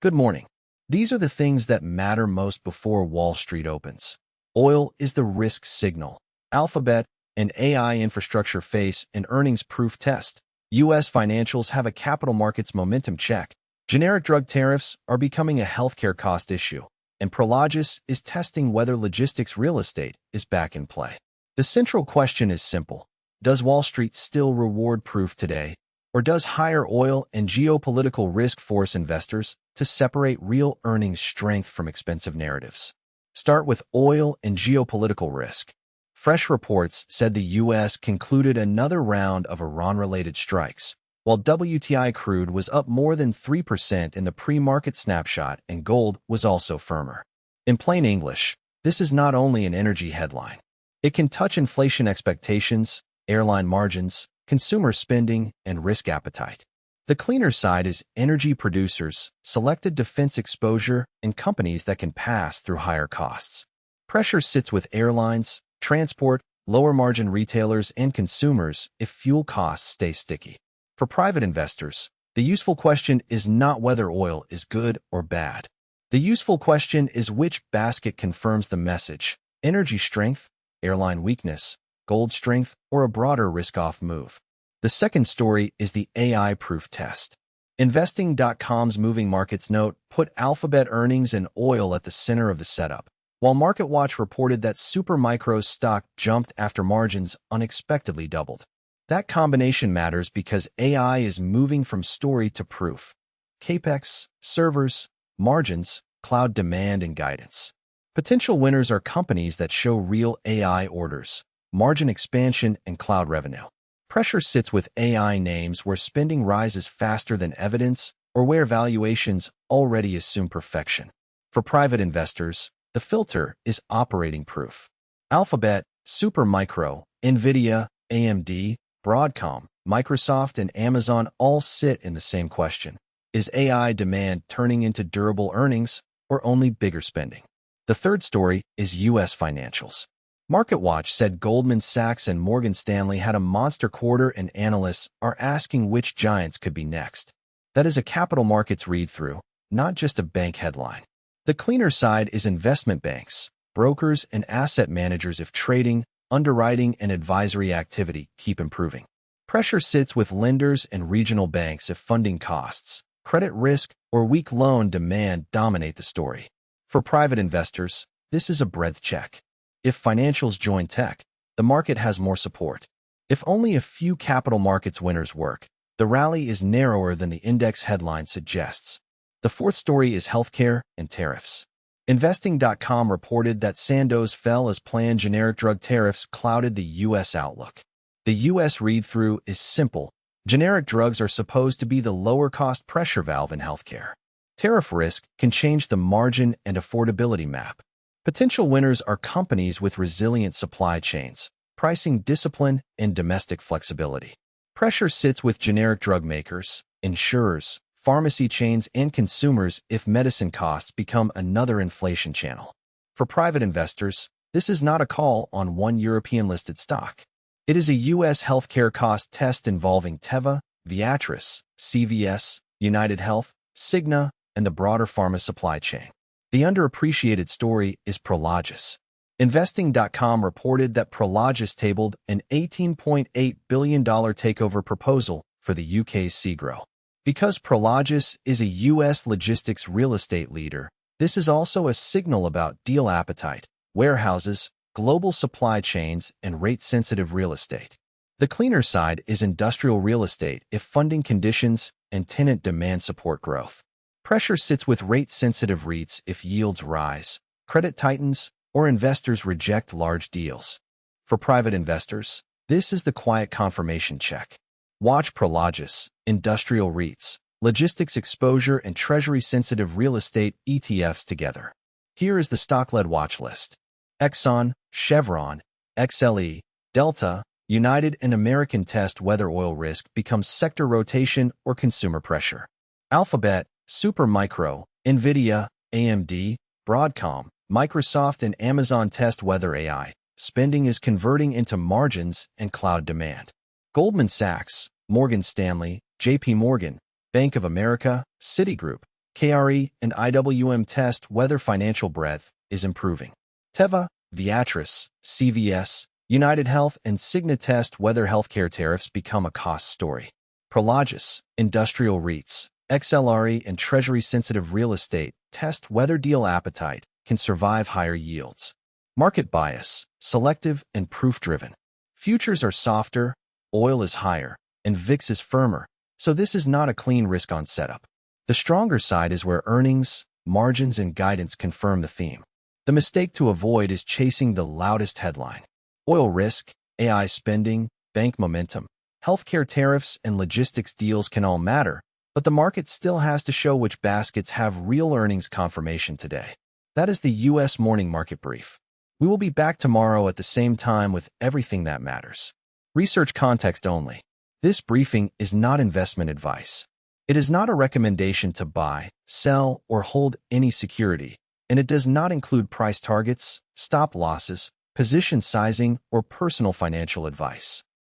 Good morning. These are the things that matter most before Wall Street opens. Oil is the risk signal. Alphabet and AI infrastructure face an earnings proof test. U.S. financials have a capital markets momentum check. Generic drug tariffs are becoming a healthcare cost issue, and Prologis is testing whether logistics real estate is back in play. The central question is simple. Does Wall Street still reward proof today, or does higher oil and geopolitical risk force investors to separate real earnings strength from expensive narratives? Start with oil and geopolitical risk. Fresh reports said the U.S. concluded another round of Iran-related strikes, while WTI crude was up more than 3% in the pre-market snapshot and gold was also firmer. In plain English, this is not only an energy headline. It can touch inflation expectations, airline margins, consumer spending, and risk appetite. The cleaner side is energy producers, selected defense exposure, and companies that can pass through higher costs. Pressure sits with airlines, transport, lower-margin retailers, and consumers if fuel costs stay sticky. For private investors, the useful question is not whether oil is good or bad. The useful question is which basket confirms the message: energy strength, airline weakness, gold strength, or a broader risk-off move. The second story is the AI proof test. Investing.com's moving markets note put Alphabet earnings and oil at the center of the setup, while MarketWatch reported that Supermicro's stock jumped after margins unexpectedly doubled. That combination matters because AI is moving from story to proof. CapEx, servers, margins, cloud demand, and guidance. Potential winners are companies that show real AI orders, margin expansion, and cloud revenue. Pressure sits with AI names where spending rises faster than evidence or where valuations already assume perfection. For private investors, the filter is operating proof. Alphabet, Supermicro, NVIDIA, AMD, Broadcom, Microsoft, and Amazon all sit in the same question. Is AI demand turning into durable earnings or only bigger spending? The third story is U.S. financials. MarketWatch said Goldman Sachs and Morgan Stanley had a monster quarter and analysts are asking which giants could be next. That is a capital markets read-through, not just a bank headline. The cleaner side is investment banks, brokers, and asset managers if trading, underwriting, and advisory activity keep improving. Pressure sits with lenders and regional banks if funding costs, credit risk, or weak loan demand dominate the story. For private investors, this is a breadth check. If financials join tech, the market has more support. If only a few capital markets winners work, the rally is narrower than the index headline suggests. The fourth story is healthcare and tariffs. Investing.com reported that Sandoz fell as planned generic drug tariffs clouded the U.S. outlook. The U.S. read-through is simple. Generic drugs are supposed to be the lower-cost pressure valve in healthcare. Tariff risk can change the margin and affordability map. Potential winners are companies with resilient supply chains, pricing discipline, and domestic flexibility. Pressure sits with generic drug makers, insurers, pharmacy chains, and consumers if medicine costs become another inflation channel. For private investors, this is not a call on one European-listed stock. It is a U.S. healthcare cost test involving Teva, Viatris, CVS, United Health, Cigna, and the broader pharma supply chain. The underappreciated story is Prologis. Investing.com reported that Prologis tabled an $18.8 billion takeover proposal for the UK's Segro. Because Prologis is a U.S. logistics real estate leader, this is also a signal about deal appetite, warehouses, global supply chains, and rate-sensitive real estate. The cleaner side is industrial real estate if funding conditions and tenant demand support growth. Pressure sits with rate-sensitive REITs if yields rise, credit tightens, or investors reject large deals. For private investors, this is the quiet confirmation check. Watch Prologis, industrial REITs, logistics exposure, and treasury-sensitive real estate ETFs together. Here is the stock-led watch list. Exxon, Chevron, XLE, Delta, United, and American test whether oil risk becomes sector rotation or consumer pressure. Alphabet, Supermicro, NVIDIA, AMD, Broadcom, Microsoft, and Amazon test whether AI spending is converting into margins and cloud demand. Goldman Sachs, Morgan Stanley, JP Morgan, Bank of America, Citigroup, KRE and IWM test whether financial breadth is improving. Teva, Viatris, CVS, United Health, and Cigna test whether healthcare tariffs become a cost story. Prologis, industrial REITs, XLRE, and treasury-sensitive real estate test whether deal appetite can survive higher yields. Market bias, selective and proof-driven. Futures are softer, oil is higher, and VIX is firmer, so this is not a clean risk-on setup. The stronger side is where earnings, margins, and guidance confirm the theme. The mistake to avoid is chasing the loudest headline. Oil risk, AI spending, bank momentum, healthcare tariffs, and logistics deals can all matter, but the market still has to show which baskets have real earnings confirmation today. That is the U.S. Morning Market Brief. We will be back tomorrow at the same time with everything that matters. Research context only. This briefing is not investment advice. It is not a recommendation to buy, sell, or hold any security, and it does not include price targets, stop losses, position sizing, or personal financial advice.